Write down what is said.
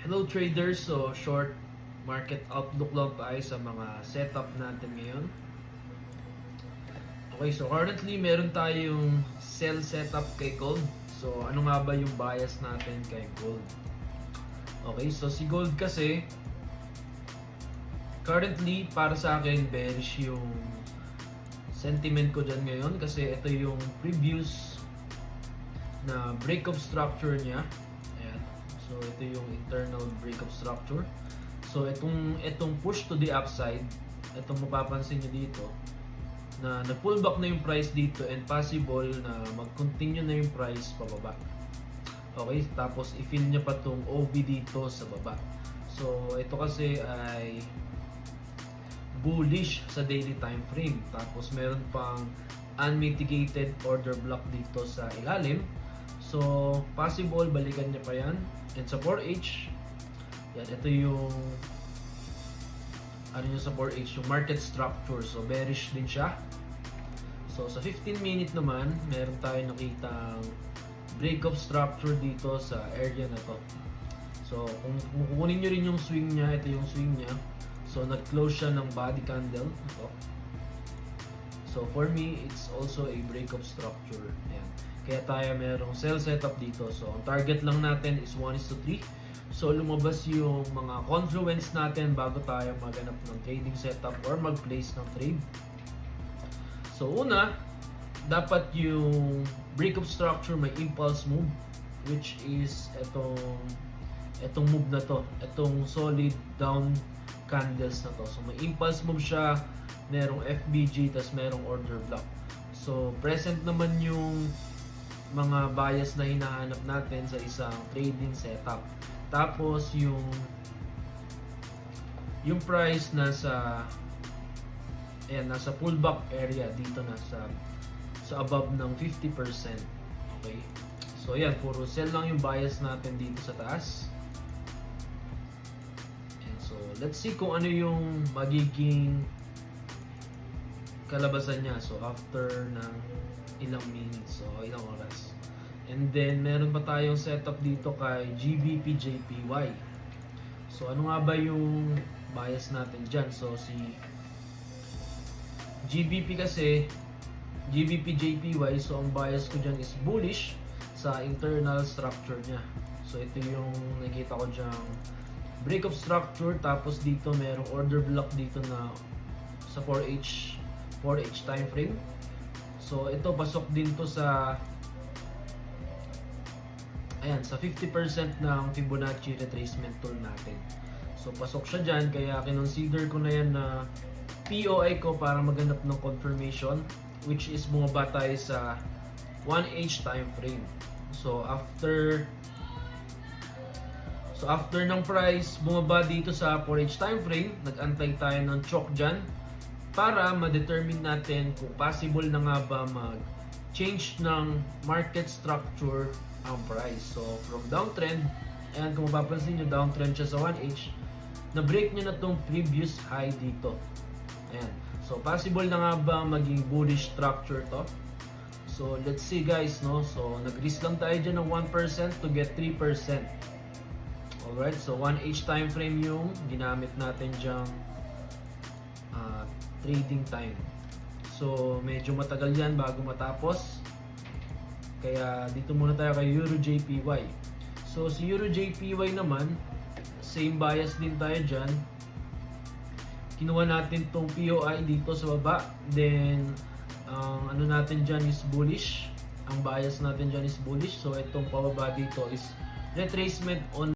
Hello traders, so short market outlook lang tayo sa mga setup natin ngayon. Okay, so currently meron tayong sell setup kay gold. So ano nga ba yung bias natin kay gold? Okay, so si gold kasi currently para sa akin bearish yung sentiment ko dyan ngayon kasi ito yung previous na break of structure niya. Ayan. So ito yung internal break of structure. So itong push to the upside, itong mapapansin niyo dito na nag-pullback na yung price dito and possible na mag-continue na yung price pababa. Okay, tapos i-fill niya pa tong OB dito sa baba. So ito kasi ay bullish sa daily time frame. Tapos meron pang unmitigated order block dito sa ilalim. So possible balikan niya pa yan. And sa 4H, yan, ito yung ano yung sa 4H, yung market structure. So bearish din siya. So sa 15 minute naman, meron tayo nakitang break of structure dito sa area na to. So kung kukunin nyo rin yung swing niya, ito yung swing niya. So nag-close siya ng body candle. Ito. So for me, it's also a break of structure. Ayan. Kaya tayo merong sell setup dito. So ang target lang natin is 1:3. So lumabas yung mga confluence natin bago tayo maghanap ng trading setup or mag-place ng trade. So una, dapat yung break of structure may impulse move, which is etong move na to, etong solid down candles na to. So may impulse move siya, merong FBG, tas merong order block. So present naman yung mga bias na hinahanap natin sa isang trading setup. Tapos yung price nasa nasa pullback area dito na sa above ng 50%. Okay? So ayan, puro sell lang yung bias natin dito sa taas. And so let's see kung ano yung magiging kalabasan niya. So after ng ilang minutes, so ilang oras. And then meron pa tayong setup dito kay GBP JPY. So ano nga ba yung bias natin dyan? So si GBP kasi, GBP JPY, so ang bias ko dyan is bullish sa internal structure niya. So ito yung nakita ko dyan, break of structure, tapos dito merong order block dito na sa 4H time frame. So ito pasok din to sa sa 50% ng Fibonacci retracement tool natin. So pasok siya dyan, kaya kinonsider ko na yan na POI ko para maghanap ng confirmation, which is bumaba tayo sa 1H time frame. So after ng price bumaba dito sa 4H time frame, nag-antay tayo ng choke dyan para ma-determine natin kung possible na nga ba mag-change ng market structure ang price. So from downtrend, and kung mapapansin nyo, downtrend siya sa 1H, na-break nyo na tong previous high dito. Ayan. So possible na nga ba maging bullish structure to? So let's see guys, no? So nag-risk lang tayo dyan ng 1% to get 3%. Alright, so 1H time frame yung ginamit natin dyang trading time. So medyo matagal yan bago matapos. Kaya dito muna tayo kay Euro JPY. So si Euro JPY naman, same bias din tayo dyan. Kinuha natin tong POI dito sa baba. Then ang ano natin dyan is bullish. Ang bias natin dyan is bullish. So itong pababa dito is retracement on